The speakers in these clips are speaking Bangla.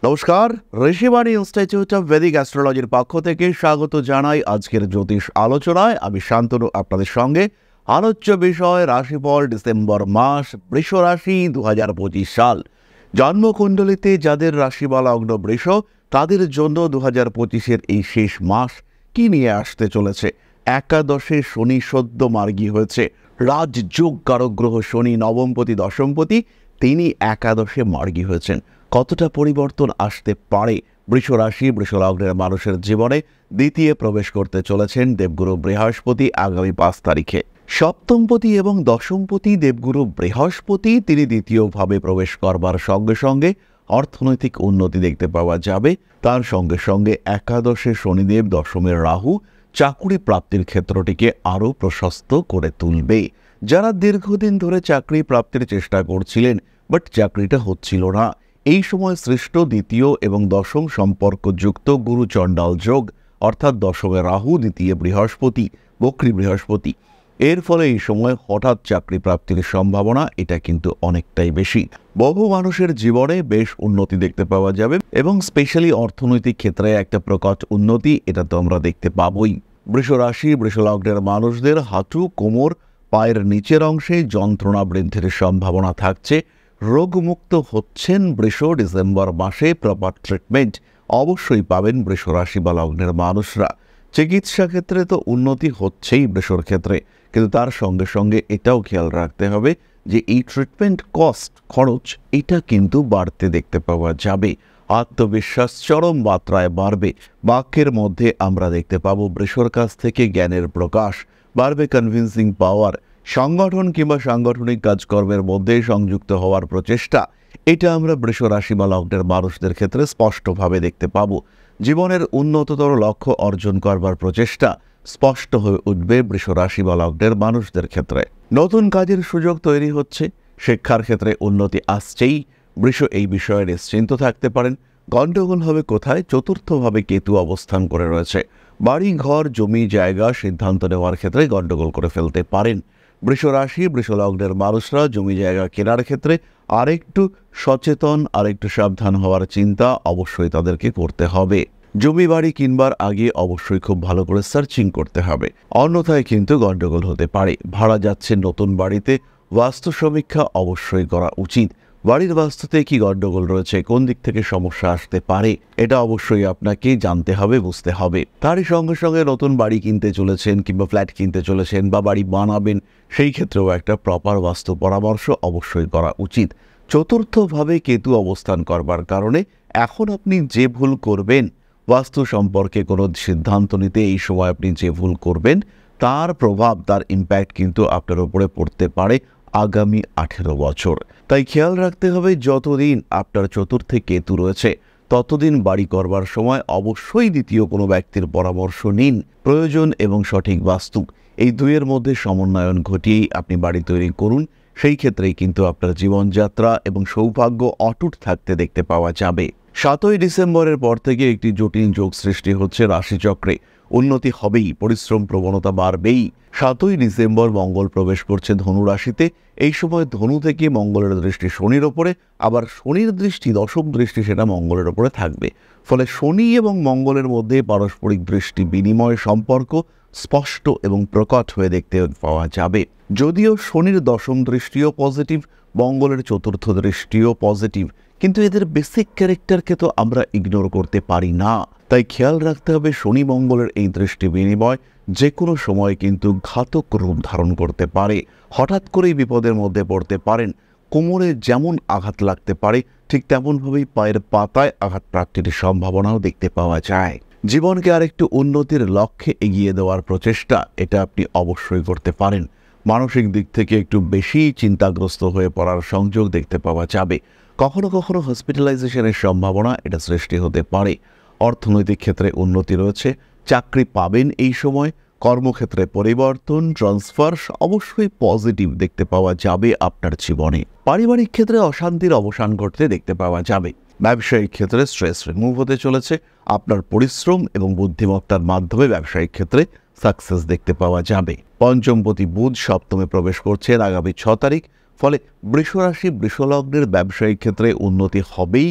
নমস্কার, ঋষিবাণী ইনস্টিটিউট অফ ভেদিক অ্যাস্ট্রোলজির পক্ষ থেকে স্বাগত জানাই আজকের জ্যোতিষ আলোচনায়। আমি শান্তনু আপনাদের সঙ্গে। আলোচ্য বিষয় রাশিফল ডিসেম্বর মাস, বৃষ রাশি 2025 সাল। জন্মকুণ্ডলিতে যাদের রাশি বা লগ্ন বৃষ, তাদের জন্য 2025-এর এই শেষ মাস কি নিয়ে আসতে চলেছে। একাদশে শনি সদ্য মার্গী হয়েছে। রাজযোগ কারক গ্রহ শনি নবমপতি দশমপতি, তিনি একাদশে মার্গী হয়েছেন। কতটা পরিবর্তন আসতে পারে বৃষ রাশি বৃষ লগ্নের মানুষের জীবনে। দ্বিতীয় প্রবেশ করতে চলেছেন দেবগুরু বৃহস্পতি আগামী 5 তারিখে। সপ্তমপতি এবং দশমপতি দেবগুরু বৃহস্পতি তিনি দ্বিতীয়ভাবে প্রবেশ করবার সঙ্গে সঙ্গে অর্থনৈতিক উন্নতি দেখতে পাওয়া যাবে। তার সঙ্গে সঙ্গে একাদশে শনিদেব, দশমের রাহু চাকুরি প্রাপ্তির ক্ষেত্রটিকে আরও প্রশস্ত করে তুলবে। যারা দীর্ঘদিন ধরে চাকরি প্রাপ্তির চেষ্টা করছিলেন বাট চাকরিটা হচ্ছিল না, এই সময় সৃষ্ট দ্বিতীয় এবং দশম সম্পর্কযুক্ত গুরু চণ্ডাল যোগ, অর্থাৎ দশমে রাহু, দ্বিতীয় বৃহস্পতি, বক্রী বৃহস্পতি, এর ফলে এই সময় হঠাৎ চাকরি প্রাপ্তির সম্ভাবনা এটা কিন্তু অনেকটাই বেশি। বহু মানুষের জীবনে বেশ উন্নতি দেখতে পাওয়া যাবে এবং স্পেশালি অর্থনৈতিক ক্ষেত্রে একটা প্রকট উন্নতি এটা তো আমরা দেখতে পাবই। বৃষ রাশি বৃষ লগ্নের মানুষদের হাঁটু, কোমর, পায়ের নিচের অংশে যন্ত্রণা বৃদ্ধির সম্ভাবনা থাকছে। রোগমুক্ত হচ্ছেন বৃষ। ডিসেম্বর মাসে প্রপার ট্রিটমেন্ট অবশ্যই পাবেন বৃষ রাশি বা লগ্নের মানুষরা। চিকিৎসা ক্ষেত্রে তো উন্নতি হচ্ছেই বৃষর ক্ষেত্রে, কিন্তু তার সঙ্গে সঙ্গে এটাও খেয়াল রাখতে হবে যে এই ট্রিটমেন্ট কস্ট, খরচ, এটা কিন্তু বাড়তে দেখতে পাওয়া যাবে। আত্মবিশ্বাস চরম মাত্রায় বাড়বে। বাক্যের মধ্যে আমরা দেখতে পাবো বৃষর কাছ থেকে জ্ঞানের প্রকাশ, বাড়বে কনভিন্সিং পাওয়ার। সংগঠন কিংবা সাংগঠনিক কাজকর্মের মধ্যে সংযুক্ত হওয়ার প্রচেষ্টা, এটা আমরা বৃষ রাশি বা লগ্নের মানুষদের ক্ষেত্রে স্পষ্টভাবে দেখতে পাবো। জীবনের উন্নততর লক্ষ্য অর্জন করবার প্রচেষ্টা স্পষ্ট হয়ে উঠবে বৃষ রাশি বা লগ্নের মানুষদের ক্ষেত্রে। নতুন কাজের সুযোগ তৈরি হচ্ছে, শিক্ষার ক্ষেত্রে উন্নতি আসছেই। বৃষ এই বিষয়ে নিশ্চিন্ত থাকতে পারেন। গণ্ডগোল হবে কোথায়? চতুর্থভাবে কেতু অবস্থান করে রয়েছে। বাড়ি, ঘর, জমি জায়গা সিদ্ধান্ত নেওয়ার ক্ষেত্রে গণ্ডগোল করে ফেলতে পারেন। বৃষ রাশি বৃষ লগ্নের মানুষরা জমি জায়গা কেনার ক্ষেত্রে আরেকটু সচেতন, আরেকটু সাবধান হওয়ার চিন্তা অবশ্যই তাদেরকে করতে হবে। জমি বাড়ি কিনবার আগে অবশ্যই খুব ভালো করে সার্চিং করতে হবে, অন্যথায় কিন্তু গণ্ডগোল হতে পারে। ভাড়া যাচ্ছে নতুন বাড়িতে, বাস্তু সমীক্ষা অবশ্যই করা উচিত। বাড়ির বাস্তুতে কি গণ্ডগোল রয়েছে, কোন দিক থেকে সমস্যা আসতে পারে, এটা অবশ্যই আপনাকে জানতে হবে, বুঝতে হবে। তারই সঙ্গে সঙ্গে নতুন বাড়ি কিনতে চলেছেন কিংবা ফ্ল্যাট কিনতে চলেছেন বা বাড়ি বানাবেন, সেই ক্ষেত্রেও একটা প্রপার বাস্তু পরামর্শ অবশ্যই করা উচিত। চতুর্থভাবে কেতু অবস্থান করবার কারণে এখন আপনি যে ভুল করবেন, বাস্তু সম্পর্কে কোনো সিদ্ধান্ত নিতে এই সময় আপনি যে ভুল করবেন, তার প্রভাব, তার ইম্প্যাক্ট কিন্তু আপনার উপরে পড়তে পারে আগামী 18 বছর। তাই খেয়াল রাখতে হবে যতদিন আপনার চতুর্থে কেতু রয়েছে ততদিন বাড়ি করবার সময় অবশ্যই দ্বিতীয় কোনো ব্যক্তির পরামর্শ নিন। প্রয়োজন এবং সঠিক বাস্তু, এই দুইয়ের মধ্যে সমন্বয়ন ঘটিয়েই আপনি বাড়ি তৈরি করুন। সেই ক্ষেত্রেই কিন্তু আপনার জীবনযাত্রা এবং সৌভাগ্য অটুট থাকতে দেখতে পাওয়া যাবে। 7ই ডিসেম্বরের পর থেকে একটি জটিল যোগ সৃষ্টি হচ্ছে রাশিচক্রে। উন্নতি হবেই, পরিশ্রম প্রবণতা বাড়বেই। 7ই ডিসেম্বর মঙ্গল প্রবেশ করছে ধনু রাশিতে। এই সময় ধনু থেকে মঙ্গলের দৃষ্টি শনির ওপরে, আবার শনির দৃষ্টি, দশম দৃষ্টি, সেটা মঙ্গলের ওপরে থাকবে। ফলে শনি এবং মঙ্গলের মধ্যে পারস্পরিক দৃষ্টি বিনিময় সম্পর্ক স্পষ্ট এবং প্রকট হয়ে দেখতে পাওয়া যাবে। যদিও শনির দশম দৃষ্টিও পজিটিভ, মঙ্গলের চতুর্থ দৃষ্টিও পজিটিভ, কিন্তু এদের বেসিক ক্যারেক্টারকে তো আমরা ইগনোর করতে পারি না। তাই খেয়াল রাখতে হবে শনি মঙ্গলের এই দৃষ্টি বিনিময় যে কোনো সময় কিন্তু ঘাতক রূপ ধারণ করতে পারে। হঠাৎ করেই বিপদের মধ্যে পড়তে পারেন। কোমরে যেমন আঘাত লাগতে পারে, ঠিক তেমনভাবেই পায়ের পাতায় আঘাত প্রাপ্তির সম্ভাবনাও দেখতে পাওয়া যায়। জীবনকে আরেকটু উন্নতির লক্ষ্যে এগিয়ে দেওয়ার প্রচেষ্টা, এটা আপনি অবশ্যই করতে পারেন। মানসিক দিক থেকে একটু বেশি চিন্তাগ্রস্ত হয়ে পড়ার সংযোগ দেখতে পাওয়া যাবে। কখনো কখনো হসপিটালাইজেশনের সম্ভাবনা এটা সৃষ্টি হতে পারে। অর্থনৈতিক ক্ষেত্রে উন্নতি রয়েছে, চাকরি পাবেন এই সময়। কর্মক্ষেত্রে পরিবর্তন, ট্রান্সফার অবশ্যই পজিটিভ দেখতে পাওয়া যাবে আপনার জীবনে। পারিবারিক ক্ষেত্রে অশান্তির অবসান ঘটতে দেখতে পাওয়া যাবে। ব্যবসায়িক ক্ষেত্রে স্ট্রেস রিমুভ হতে চলেছে। আপনার পরিশ্রম এবং বুদ্ধিমত্তার মাধ্যমে ব্যবসায়িক ক্ষেত্রে সাকসেস দেখতে পাওয়া যাবে। পঞ্চমপতি বুধ সপ্তমে প্রবেশ করছেন আগামী 6 তারিখ। ফলে বৃষ রাশি বৃষ লগ্নের ব্যবসায়িক ক্ষেত্রে উন্নতি হবেই,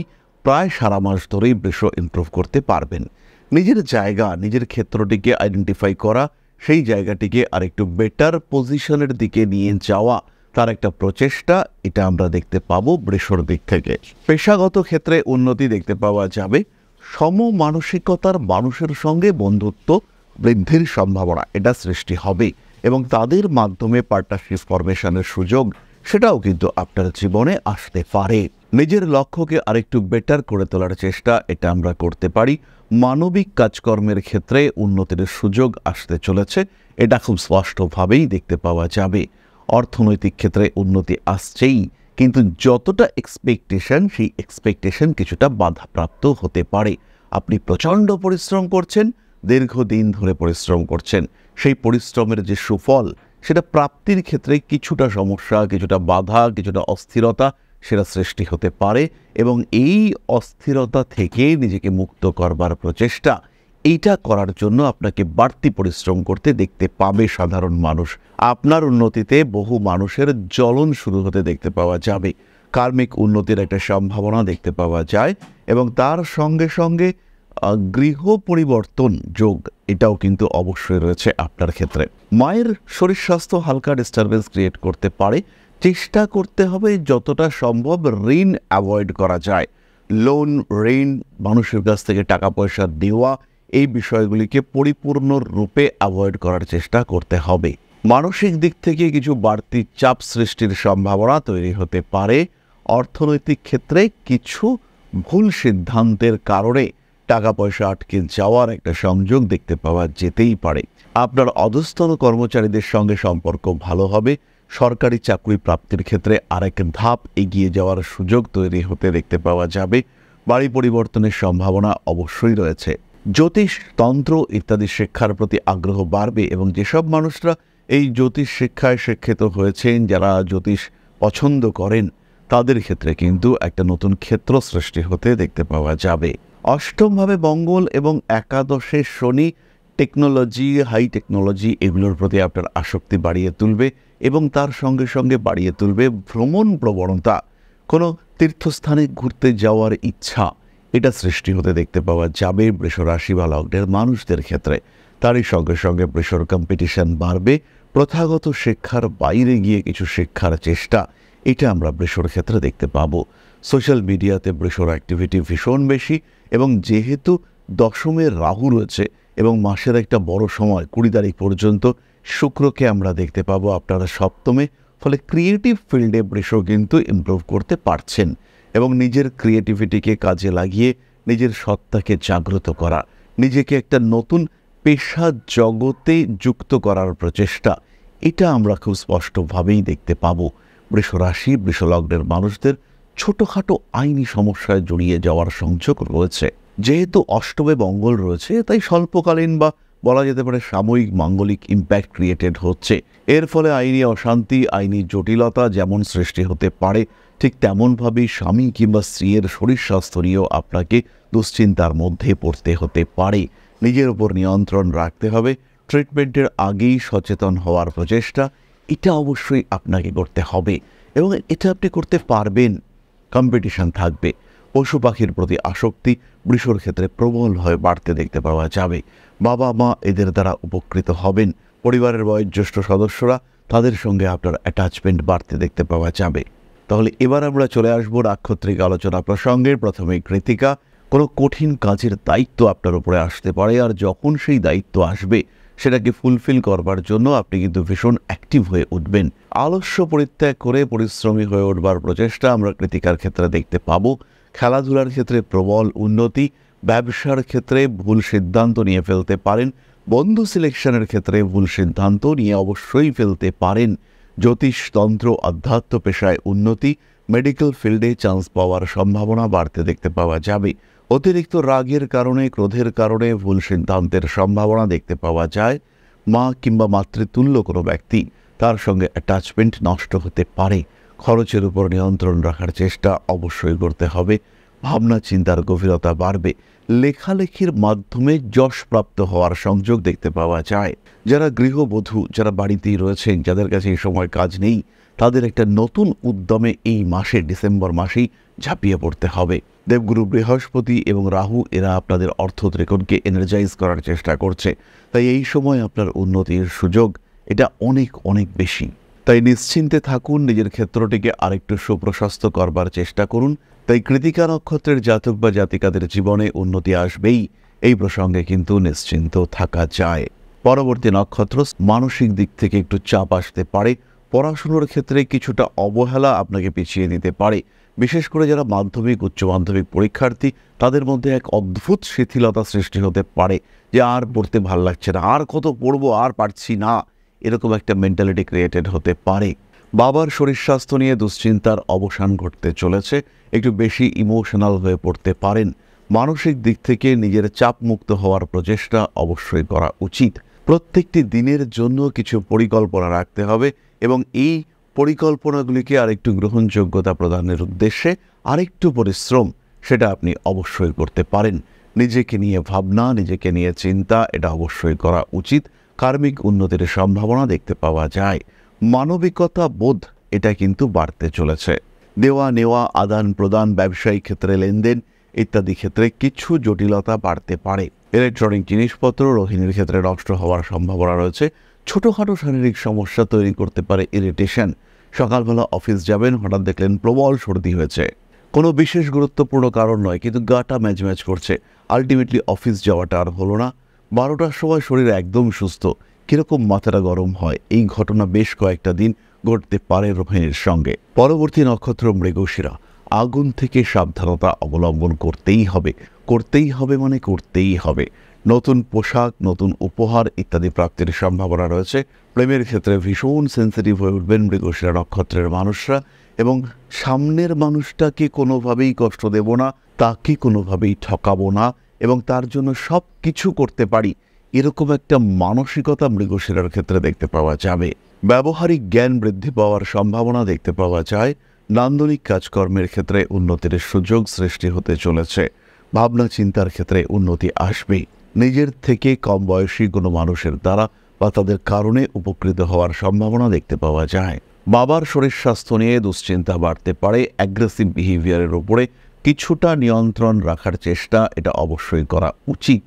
প্রায় সারা মাস ধরেই বৃষ ইমপ্রুভ করতে পারবেন। নিজের জায়গা, নিজের ক্ষেত্রটিকে আইডেন্টিফাই করা, সেই জায়গাটিকে আরেকটু বেটার পজিশনের দিকে নিয়ে যাওয়া, তার একটা প্রচেষ্টা, এটা আমরা দেখতে পাবো বৃষর দিক থেকে। পেশাগত ক্ষেত্রে উন্নতি দেখতে পাওয়া যাবে। সমমানসিকতার মানুষের সঙ্গে বন্ধুত্ব বৃদ্ধির সম্ভাবনা এটা সৃষ্টি হবে এবং তাদের মাধ্যমে পার্টনারশিপ ফরমেশনের সুযোগ সেটাও কিন্তু আপনার জীবনে আসতে পারে। নিজের লক্ষ্যকে আরেকটু বেটার করে তোলার চেষ্টা এটা আমরা করতে পারি। মানবিক কাজকর্মের ক্ষেত্রে উন্নতির সুযোগ আসতে চলেছে, এটা খুব স্পষ্টভাবেই দেখতে পাওয়া যাবে। অর্থনৈতিক ক্ষেত্রে উন্নতি আসছেই, কিন্তু যতটা এক্সপেকটেশন, সেই এক্সপেকটেশন কিছুটা বাধাপ্রাপ্ত হতে পারে। আপনি প্রচণ্ড পরিশ্রম করছেন, দীর্ঘদিন ধরে পরিশ্রম করছেন, সেই পরিশ্রমের যে সুফল সেটা প্রাপ্তির ক্ষেত্রে কিছুটা সমস্যা, কিছুটা বাধা, কিছুটা অস্থিরতা সেটা সৃষ্টি হতে পারে এবং এই অস্থিরতা থেকে নিজেকে মুক্ত করবার প্রচেষ্টা, এইটা করার জন্য আপনাকে বাড়তি পরিশ্রম করতে দেখতে পাবে সাধারণ মানুষ। আপনার উন্নতিতে বহু মানুষের জ্বলন শুরু হতে দেখতে পাওয়া যাবে। কার্মিক উন্নতির একটা সম্ভাবনা দেখতে পাওয়া যায় এবং তার সঙ্গে সঙ্গে গৃহ পরিবর্তন যোগ এটাও কিন্তু অবশ্যই রয়েছে আপনার ক্ষেত্রে। মায়ের শরীর স্বাস্থ্য হালকা ডিস্টারবেন্স ক্রিয়েট করতে পারে। চেষ্টা করতে হবে যতটা সম্ভব ঋণ অ্যাভয়েড করা যায়। লোন, ঋণ, মানুষের কাছ থেকে টাকা পয়সা দেওয়া, এই বিষয়গুলিকে পরিপূর্ণ রূপে অ্যাভয়েড করার চেষ্টা করতে হবে। মানসিক দিক থেকে কিছু বাড়তি চাপ সৃষ্টির সম্ভাবনা তৈরি হতে পারে। অর্থনৈতিক ক্ষেত্রে কিছু ভুল সিদ্ধান্তের কারণে টাকা পয়সা আটকে যাওয়ার একটা সংযোগ দেখতে পাওয়া যেতেই পারে। আপনার অধস্তন কর্মচারীদের সঙ্গে সম্পর্ক ভালো হবে। সরকারি চাকরি প্রাপ্তির ক্ষেত্রে আরেক ধাপ এগিয়ে যাওয়ার সুযোগ তৈরি হতে দেখতে পাওয়া যাবে। বাড়ি পরিবর্তনের সম্ভাবনা অবশ্যই রয়েছে। জ্যোতিষ, তন্ত্র ইত্যাদি শিক্ষার প্রতি আগ্রহ বাড়বে এবং যেসব মানুষরা এই জ্যোতিষ শিক্ষায় শিক্ষিত হয়েছেন, যারা জ্যোতিষ পছন্দ করেন, তাদের ক্ষেত্রে কিন্তু একটা নতুন ক্ষেত্র সৃষ্টি হতে দেখতে পাওয়া যাবে। অষ্টমভাবে মঙ্গল এবং একাদশে শনি টেকনোলজি, হাই টেকনোলজি এগুলোর প্রতি আপনার আসক্তি বাড়িয়ে তুলবে এবং তার সঙ্গে সঙ্গে বাড়িয়ে তুলবে ভ্রমণ প্রবণতা। কোনো তীর্থস্থানে ঘুরতে যাওয়ার ইচ্ছা এটা সৃষ্টি হতে দেখতে পাওয়া যাবে বৃষ রাশি বা লগ্নের মানুষদের ক্ষেত্রে। তারই সঙ্গে সঙ্গে বৃষর কম্পিটিশন বাড়বে। প্রথাগত শিক্ষার বাইরে গিয়ে কিছু শিক্ষার চেষ্টা, এটা আমরা বৃষর ক্ষেত্রে দেখতে পাবো। সোশ্যাল মিডিয়াতে বৃষর অ্যাক্টিভিটি ভীষণ বেশি এবং যেহেতু দশমের রাহু রয়েছে এবং মাসের একটা বড় সময় 20 তারিখ পর্যন্ত শুক্রকে আমরা দেখতে পাবো আপনারা সপ্তমে, ফলে ক্রিয়েটিভ ফিল্ডে বৃষ কিন্তু ইমপ্রুভ করতে পারছেন এবং নিজের ক্রিয়েটিভিটিকে কাজে লাগিয়ে নিজের সত্তাকে জাগ্রত করা, নিজেকে একটা নতুন পেশা জগতে যুক্ত করার প্রচেষ্টা, এটা আমরা খুব স্পষ্টভাবেই দেখতে পাবো। বৃষ রাশি, বৃষ লগ্নের মানুষদের ছোটোখাটো আইনি সমস্যায় জড়িয়ে যাওয়ার সংযোগ রয়েছে। যেহেতু অষ্টমে মঙ্গল রয়েছে, তাই স্বল্পকালীন বা বলা যেতে পারে সাময়িক মাঙ্গলিক ইম্প্যাক্ট ক্রিয়েটেড হচ্ছে। এর ফলে আইনি অশান্তি, আইনি জটিলতা যেমন সৃষ্টি হতে পারে, ঠিক তেমনভাবেই স্বামী কিংবা স্ত্রীর শরীর স্বাস্থ্য নিয়েও আপনাকে দুশ্চিন্তার মধ্যে পড়তে হতে পারে। নিজের উপর নিয়ন্ত্রণ রাখতে হবে। ট্রিটমেন্টের আগেই সচেতন হওয়ার প্রচেষ্টা, এটা অবশ্যই আপনাকে করতে হবে এবং এটা আপনি করতে পারবেন। কম্পিটিশন থাকবে। পশু পাখির প্রতি আসক্তি বৃষর ক্ষেত্রে প্রবল হয়ে বাড়তে দেখতে পাওয়া যাবে। বাবা মা এদের দ্বারা উপকৃত হবেন। পরিবারের বয়োজ্যেষ্ঠ সদস্যরা, তাদের সঙ্গে আপনার অ্যাটাচমেন্ট বাড়তে দেখতে পাওয়া যাবে। তাহলে এবার আমরা চলে আসবো নাক্ষত্রিক আলোচনা প্রসঙ্গে। প্রথমে কৃত্তিকা। কোনো কঠিন কাজের দায়িত্ব আপনার উপরে আসতে পারে, আর যখন সেই দায়িত্ব আসবে সেটাকে ফুলফিল করবার জন্য আপনি কিন্তু ভীষণ অ্যাক্টিভ হয়ে উঠবেন। আলস্য পরিত্যাগ করে পরিশ্রমী হয়ে উঠবার প্রচেষ্টা আমরা কৃত্তিকার ক্ষেত্রে দেখতে পাবো। খেলাধুলার ক্ষেত্রে প্রবল উন্নতি। ব্যবসার ক্ষেত্রে ভুল সিদ্ধান্ত নিয়ে ফেলতে পারেন। বন্ধু সিলেকশনের ক্ষেত্রে ভুল সিদ্ধান্ত নিয়ে অবশ্যই ফেলতে পারেন। জ্যোতিষ, তন্ত্র, আধ্যাত্ম পেশায় উন্নতি। মেডিকেল ফিল্ডে চান্স পাওয়ার সম্ভাবনা বাড়তে দেখতে পাওয়া যাবে। অতিরিক্ত রাগের কারণে, ক্রোধের কারণে ভুল সিদ্ধান্তের সম্ভাবনা দেখতে পাওয়া যায়। মা কিংবা মাতৃতুল্য কোনো ব্যক্তি, তার সঙ্গে অ্যাটাচমেন্ট নষ্ট হতে পারে। খরচের উপর নিয়ন্ত্রণ রাখার চেষ্টা অবশ্যই করতে হবে। ভাবনা চিন্তার গভীরতা বাড়বে। লেখালেখির মাধ্যমে যশপ্রাপ্ত হওয়ার সংযোগ দেখতে পাওয়া যায়। যারা গৃহবধূ, যারা বাড়িতেই রয়েছেন, যাদের কাছে এই সময় কাজ নেই, তাদের একটা নতুন উদ্যমে এই মাসে ডিসেম্বর মাসেই ঝাঁপিয়ে পড়তে হবে। দেবগুরু বৃহস্পতি এবং রাহু এরা আপনাদের অর্থ ত্রিকোণকে এনার্জাইজ করার চেষ্টা করছে, তাই এই সময় আপনার উন্নতির সুযোগ এটা অনেক অনেক বেশি। তাই নিশ্চিন্তে থাকুন, নিজের ক্ষেত্রটিকে আরেকটু সুপ্রশস্ত করবার চেষ্টা করুন। তাই কৃতিকা নক্ষত্রের জাতক বা জাতিকাদের জীবনে উন্নতি আসবেই, এই প্রসঙ্গে কিন্তু নিশ্চিন্ত থাকা যায়। পরবর্তী নক্ষত্র, মানসিক দিক থেকে একটু চাপ আসতে পারে, পড়াশুনোর ক্ষেত্রে কিছুটা অবহেলা আপনাকে পিছিয়ে দিতে পারে। বিশেষ করে যারা মাধ্যমিক উচ্চ মাধ্যমিক পরীক্ষার্থী, তাদের মধ্যে এক অদ্ভুত শিথিলতা সৃষ্টি হতে পারে যে আর পড়তে ভাল লাগছে না, আর কত পড়বো, আর পারছি না, এরকম একটা মেন্টালিটি ক্রিয়েটেড হতে পারে। বাবার শরীর স্বাস্থ্য নিয়ে দুশ্চিন্তার অবসান ঘটতে চলেছে, একটু বেশি ইমোশনাল হয়ে পড়তে পারেন। মানসিক দিক থেকে নিজের চাপ মুক্ত হওয়ার প্রচেষ্টা অবশ্যই করা উচিত। প্রত্যেকটি দিনের জন্য কিছু পরিকল্পনা রাখতে হবে এবং এই পরিকল্পনাগুলিকে আরেকটু গ্রহণযোগ্যতা প্রদানের উদ্দেশ্যে আরেকটু পরিশ্রম সেটা আপনি অবশ্যই করতে পারেন। নিজেকে নিয়ে ভাবনা, নিজেকে নিয়ে চিন্তা এটা অবশ্যই করা উচিত। কার্মিক উন্নতির সম্ভাবনা দেখতে পাওয়া যায়। মানবিকতা বোধ এটা কিন্তু বাড়তে চলেছে। দেওয়া নেওয়া, আদান প্রদান, ব্যবসায়িক ক্ষেত্রে লেনদেন ইত্যাদি ক্ষেত্রে কিছু জটিলতা বাড়তে পারে। ইলেকট্রনিক জিনিসপত্র রোহিণীর ক্ষেত্রে নষ্ট হওয়ার সম্ভাবনা রয়েছে। ছোটোখাটো শারীরিক সমস্যা তৈরি করতে পারে ইরিটেশন। সকালবেলা অফিস যাবেন, হঠাৎ দেখলেন প্রবল সর্দি হয়েছে, কোনো বিশেষ গুরুত্বপূর্ণ কারণ নয়, কিন্তু গাটা ম্যাচ করছে, আলটিমেটলি অফিস যাওয়াটা আর হলো না। 12টার সময় শরীর একদম সুস্থ, কিরকম মাথাটা গরম হয়, এই ঘটনা বেশ কয়েকটা দিন ঘটতে পারে রোহিণীর সঙ্গে। পরবর্তী নক্ষত্র মৃগশিরা। আগুন থেকে সাবধানতা অবলম্বন করতেই হবে, মানে করতেই হবে। নতুন পোশাক, নতুন উপহার ইত্যাদি প্রাপ্তির সম্ভাবনা রয়েছে। প্রেমের ক্ষেত্রে ভীষণ সেন্সিটিভ হয়ে উঠবেন মৃগশিরা নক্ষত্রের মানুষরা, এবং সামনের মানুষটাকে কোনোভাবেই কষ্ট দেব না, তাকে কোনোভাবেই ঠকাবো না, এবং তার জন্য সব কিছু করতে পারি, এরকম একটা মানসিকতা মৃগশিরার ক্ষেত্রে দেখতে পাওয়া যাবে। ব্যবহারিক জ্ঞান বৃদ্ধি পাওয়ার সম্ভাবনা দেখতে পাওয়া যায়। নান্দনিক কাজকর্মের ক্ষেত্রে উন্নতির সুযোগ সৃষ্টি হতে চলেছে। ভাবনা চিন্তার ক্ষেত্রে উন্নতি আসবে। নিজের থেকে কম বয়সী কোনো মানুষের দ্বারা বা তাদের কারণে উপকৃত হওয়ার সম্ভাবনা দেখতে পাওয়া যায়। বাবার শরীর স্বাস্থ্য নিয়ে দুশ্চিন্তা বাড়তে পারে। অ্যাগ্রেসিভ বিহেভিয়ারের উপরে কিছুটা নিয়ন্ত্রণ রাখার চেষ্টা এটা অবশ্যই করা উচিত।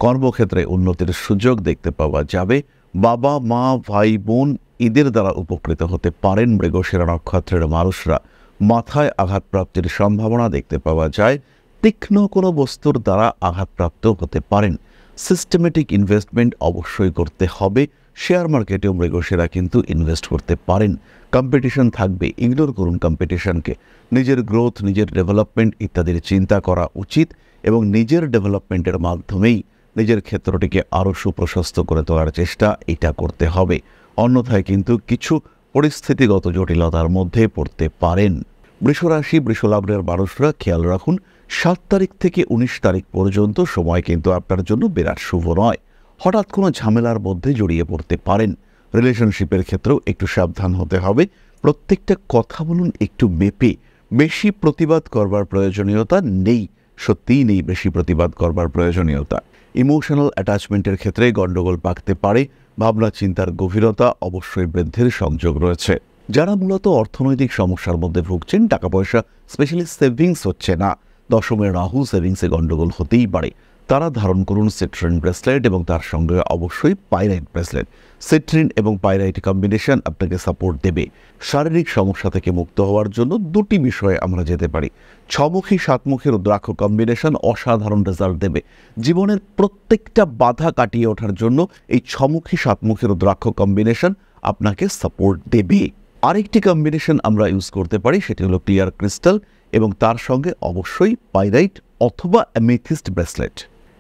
কর্মক্ষেত্রে উন্নতির সুযোগ দেখতে পাওয়া যাবে। বাবা মা ভাই বোন এদের দ্বারা উপকৃত হতে পারেন মৃগশিরা নক্ষত্রের মানুষরা। মাথায় আঘাতপ্রাপ্তির সম্ভাবনা দেখতে পাওয়া যায়। তীক্ষ্ণ কোনো বস্তুর দ্বারা আঘাতপ্রাপ্ত হতে পারেন। সিস্টেমেটিক ইনভেস্টমেন্ট অবশ্যই করতে হবে। শেয়ার মার্কেটেও মৃগশিরা কিন্তু ইনভেস্ট করতে পারেন। কম্পিটিশন থাকবে, ইগনোর করুন কম্পিটিশনকে। নিজের গ্রোথ, নিজের ডেভেলপমেন্ট ইত্যাদির চিন্তা করা উচিত এবং নিজের ডেভেলপমেন্টের মাধ্যমেই নিজের ক্ষেত্রটিকে আরও সুপ্রশস্ত করে তোলার চেষ্টা এটা করতে হবে। অন্যথায় কিন্তু কিছু পরিস্থিতিগত জটিলতার মধ্যে পড়তে পারেন। বৃষরাশি বৃষলগ্নের মানুষরা খেয়াল রাখুন, 7 তারিখ থেকে 19 তারিখ পর্যন্ত সময় কিন্তু আপনার জন্য বিরাট শুভ নয়। হঠাৎ কোনো ঝামেলার মধ্যে জড়িয়ে পড়তে পারেন। রিলেশনশিপের ক্ষেত্রেও একটু সাবধান হতে হবে। প্রত্যেকটা কথা বলুন একটু মেপে। বেশি প্রতিবাদ করবার প্রয়োজনীয়তা নেই, সত্যিই নেই বেশি প্রতিবাদ করবার প্রয়োজনীয়তা। ইমোশনাল অ্যাটাচমেন্টের ক্ষেত্রে গণ্ডগোল পাকতে পারে। ভাবনা চিন্তার গভীরতা অবশ্যই বৃদ্ধির সংযোগ রয়েছে। যারা মূলত অর্থনৈতিক সমস্যার মধ্যে ভুগছেন, টাকা পয়সা স্পেশালি সেভিংস হচ্ছে না, দশমের রাহু, সেভিংসে গণ্ডগোল হতেই পারে, তারা ধারণ করুন সিট্রিন ব্রেসলেট এবং তার সঙ্গে অবশ্যই পাইরাইট ব্রেসলেট। সিট্রিন এবং পাইরাইট কম্বিনেশন আপনাকে সাপোর্ট দেবে। শারীরিক সমস্যা থেকে মুক্ত হওয়ার জন্য দুটি বিষয়ে আমরা যেতে পারি। 6মুখী 7মুখী রুদ্রাক্ষ কম্বিনেশন অসাধারণ রেজাল্ট দেবে। জীবনের প্রত্যেকটা বাধা কাটিয়ে ওঠার জন্য এই 6মুখী 7মুখী রুদ্রাক্ষ কম্বিনেশন আপনাকে সাপোর্ট দেবে। আরেকটি কম্বিনেশন আমরা ইউজ করতে পারি, সেটি হলো ক্লিয়ার ক্রিস্টাল এবং তার সঙ্গে অবশ্যই পাইরাইট অথবা অ্যামেথিস্ট ব্রেসলেট।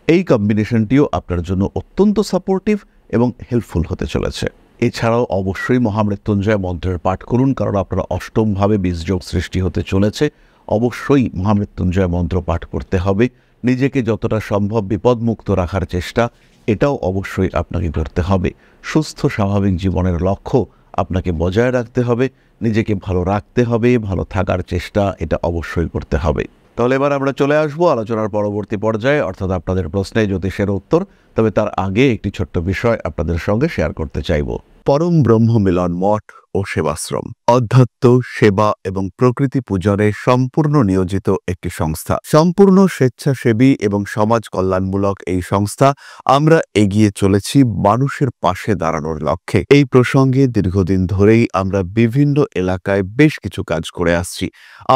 এই কম্বিনেশনটিও আপনার জন্য অত্যন্ত সাপোর্টিভ এবং হেল্পফুল হতে চলেছে। এছাড়াও অবশ্যই মহামৃত্যুঞ্জয় মন্ত্রের পাঠ করুন, কারণ আপনারা অষ্টমভাবে বীজযোগ সৃষ্টি হতে চলেছে। অবশ্যই মহামৃত্যুঞ্জয় মন্ত্র পাঠ করতে হবে। নিজেকে যতটা সম্ভব বিপদমুক্ত রাখার চেষ্টা এটাও অবশ্যই আপনাকে করতে হবে। সুস্থ স্বাভাবিক জীবনের লক্ষ্য আপনাকে বজায় রাখতে হবে, নিজেকে ভালো রাখতে হবে, ভালো থাকার চেষ্টা এটা অবশ্যই করতে হবে। তাহলে এবার আমরা চলে আসবো আলোচনার পরবর্তী পর্যায়ে, অর্থাৎ আপনাদের প্রশ্নে জ্যোতিষের উত্তর। তবে তার আগে একটি ছোট্ট বিষয় আপনাদের সঙ্গে শেয়ার করতে চাইব। পরম ব্রহ্ম মিলন মঠ ও সেবাশ্রম অধ্যাত্ম, সেবা এবং প্রকৃতি পূজনে সম্পূর্ণ নিয়োজিত একটি সংস্থা। সম্পূর্ণ স্বেচ্ছাসেবী এবং সমাজ কল্যাণমূলক এই সংস্থা আমরা এগিয়ে চলেছি মানুষের পাশে দাঁড়ানোর লক্ষ্যে। এই প্রসঙ্গে দীর্ঘদিন ধরেই আমরা বিভিন্ন এলাকায় বেশ কিছু কাজ করে আসছি।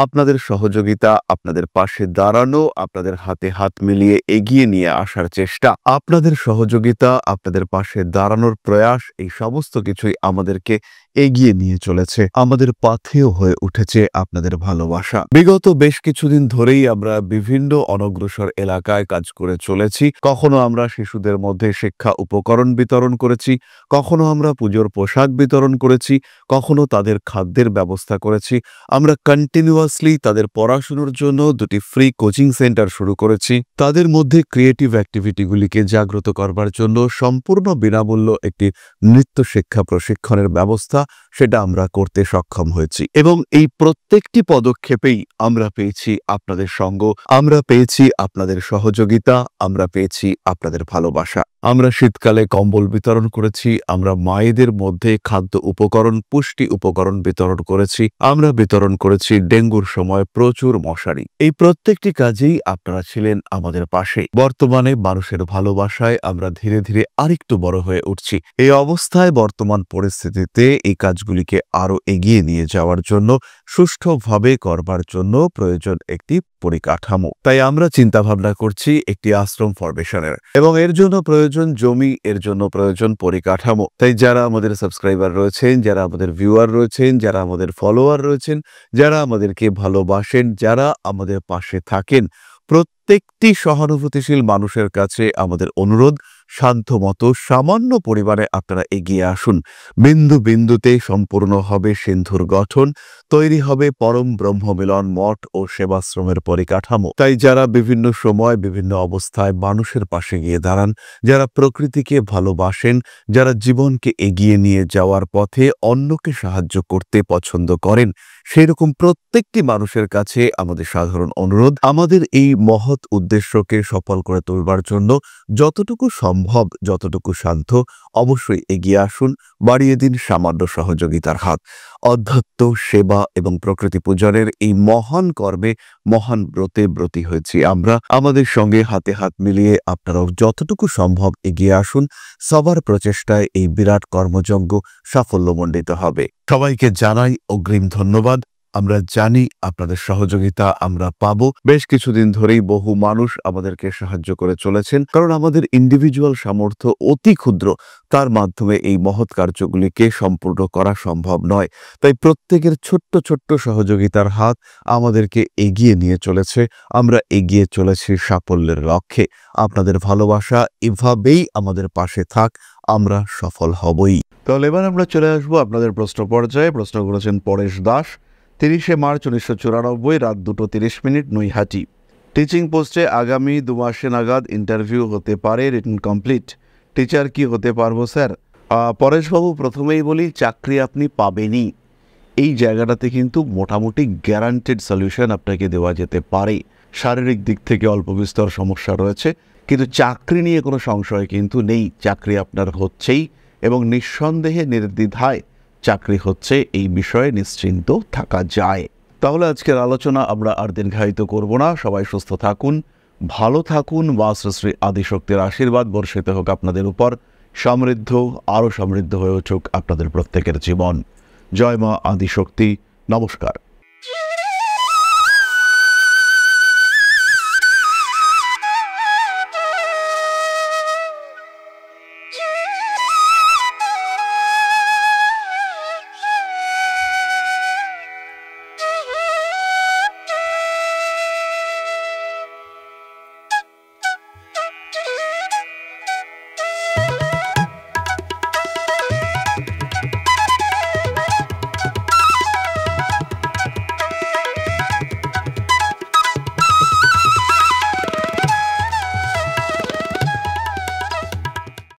আপনাদের সহযোগিতা, আপনাদের পাশে দাঁড়ানো, আপনাদের হাতে হাত মিলিয়ে এগিয়ে নিয়ে আসার চেষ্টা, আপনাদের সহযোগিতা, আপনাদের পাশে দাঁড়ানোর প্রয়াস, এই সমস্ত কিছুই আমাদেরকে এগিয়ে নিয়ে চলেছে। আমাদের পাথেয় হয়ে উঠেছে আপনাদের ভালোবাসা। বিগত বেশ কিছুদিন ধরেই আমরা বিভিন্ন অনগ্রসর এলাকায় কাজ করে চলেছি। কখনো আমরা শিশুদের মধ্যে শিক্ষা উপকরণ বিতরণ করেছি, কখনো আমরা পুজোর পোশাক বিতরণ করেছি, কখনো তাদের খাদ্যের ব্যবস্থা করেছি। আমরা কন্টিনিউয়াসলি তাদের পড়াশোনার জন্য 2টি ফ্রি কোচিং সেন্টার শুরু করেছি। তাদের মধ্যে ক্রিয়েটিভ অ্যাক্টিভিটিগুলিকে জাগ্রত করবার জন্য সম্পূর্ণ বিনামূল্য একটি নৃত্য শিক্ষা প্রশিক্ষণের ব্যবস্থা, সেটা আমরা করতে সক্ষম হয়েছি। এবং এই প্রত্যেকটি পদক্ষেপেই আমরা পেয়েছি আপনাদের সঙ্গ, আমরা পেয়েছি আপনাদের সহযোগিতা, আমরা পেয়েছি আপনাদের ভালোবাসা। আমরা শীতকালে কম্বল বিতরণ করেছি, আমরা মায়েদের মধ্যে খাদ্য উপকরণ, পুষ্টি উপকরণ বিতরণ করেছি, আমরা বিতরণ করেছি ডেঙ্গুর সময় প্রচুর মশারি। এই প্রত্যেকটি কাজেই আপনারা ছিলেন আমাদের পাশে। বর্তমানে মানুষের ভালোবাসায় আমরা ধীরে ধীরে আরেকটু বড় হয়ে উঠছি। এই অবস্থায় বর্তমান পরিস্থিতিতে এই কাজগুলিকে আরো এগিয়ে নিয়ে যাওয়ার জন্য, সুষ্ঠুভাবে করবার জন্য প্রয়োজন একটি পরিকাঠামো। তাই আমরা চিন্তা ভাবনা করছি একটি আশ্রম ফরমেশনের, এবং এর জন্য প্রয়োজন জমি, এর জন্য প্রয়োজন পরিকাঠামো। তাই যারা আমাদের সাবস্ক্রাইবার রয়েছেন, যারা আমাদের ভিউয়ার রয়েছেন, যারা আমাদের ফলোয়ার রয়েছেন, যারা আমাদেরকে ভালোবাসেন, যারা আমাদের পাশে থাকেন, প্রত্যেকটি সহানুভূতিশীল মানুষের কাছে আমাদের অনুরোধ, সাধ্যমতো সামান্য পরিমাণে আপনারা এগিয়ে আসুন। বিন্দু বিন্দুতে সম্পূর্ণ হবে সিন্ধুর গঠন, তৈরি হবে পরম ব্রহ্মমিলন মঠ ও সেবাশ্রমের পরিকাঠামো। তাই যারা বিভিন্ন সময় বিভিন্ন অবস্থায় মানুষের পাশে গিয়ে দাঁড়ান, যারা প্রকৃতিকে ভালোবাসেন, যারা জীবনকে এগিয়ে নিয়ে যাওয়ার পথে অন্যকে সাহায্য করতে পছন্দ করেন, সেরকম প্রত্যেকটি মানুষের কাছে আমাদের সাধারণ অনুরোধ, আমাদের এই মহৎ উদ্দেশ্যকে সফল করে তুলবার জন্য যতটুকু সম্ভব, যতটুকু সাধ্য, অবশ্যই এগিয়ে আসুন, বাড়িয়ে দিন সামান্য সহযোগিতার হাত। অধ্যাত্ম, সেবা এবং প্রকৃতি পূজনের এই মহান কর্মে, মহান ব্রতে ব্রতী হয়েছি আমরা। আমাদের সঙ্গে হাতে হাত মিলিয়ে আপনারাও যতটুকু সম্ভব এগিয়ে আসুন। সবার প্রচেষ্টায় এই বিরাট কর্মযজ্ঞ সাফল্যমণ্ডিত হবে। সবাইকে জানাই অগ্রিম ধন্যবাদ। আমরা জানি আপনাদের সহযোগিতা আমরা পাবো। বেশ কিছুদিন ধরেই বহু মানুষ আমাদেরকে সাহায্য করে চলেছেন, কারণ আমাদের ইন্ডিভিজুয়াল সামর্থ্য অতি ক্ষুদ্র, তার মাধ্যমে এই মহৎ কার্যগুলিকে সম্পূর্ণ করা সম্ভব নয়। তাই প্রত্যেকের ছোট্ট ছোট্ট সহযোগিতার হাত আমাদেরকে এগিয়ে নিয়ে চলেছে। আমরা এগিয়ে চলেছি সাফল্যের লক্ষ্যে। আপনাদের ভালোবাসা এভাবেই আমাদের পাশে থাক, আমরা সফল হবই। তাহলে এবার আমরা চলে আসবো আপনাদের প্রশ্ন পর্যায়ে। প্রশ্ন করেছেন পরেশ দাস, 30শে মার্চ 1994, রাত 2:30, নৈহাটি। টিচিং পোস্টে আগামী 2 মাসে নাগাদ ইন্টারভিউ হতে পারে, রিটেন কমপ্লিট। টিচার কি হতে পারবো স্যার? পরেশবাবু, প্রথমেই বলি, চাকরি আপনি পাবেনই। এই জায়গাটাতে কিন্তু মোটামুটি গ্যারান্টেড সলিউশন আপনাকে দেওয়া যেতে পারে। শারীরিক দিক থেকে অল্প বিস্তর সমস্যা রয়েছে, কিন্তু চাকরি নিয়ে কোনো সংশয় কিন্তু নেই। চাকরি আপনার হচ্ছেই, এবং নিঃসন্দেহে নির্দ্বিধায় চাকরি হচ্ছে, এই বিষয়ে নিশ্চিন্ত থাকা যায়। তাহলে আজকের আলোচনা আমরা আর দীর্ঘায়িত করব না। সবাই সুস্থ থাকুন, ভালো থাকুন। মা শ্রী আদিশক্তির আশীর্বাদ বর্ষিত হোক আপনাদের উপর। সমৃদ্ধ, আরও সমৃদ্ধ হয়ে উঠুক আপনাদের প্রত্যেকের জীবন। জয় মা আদিশক্তি। নমস্কার।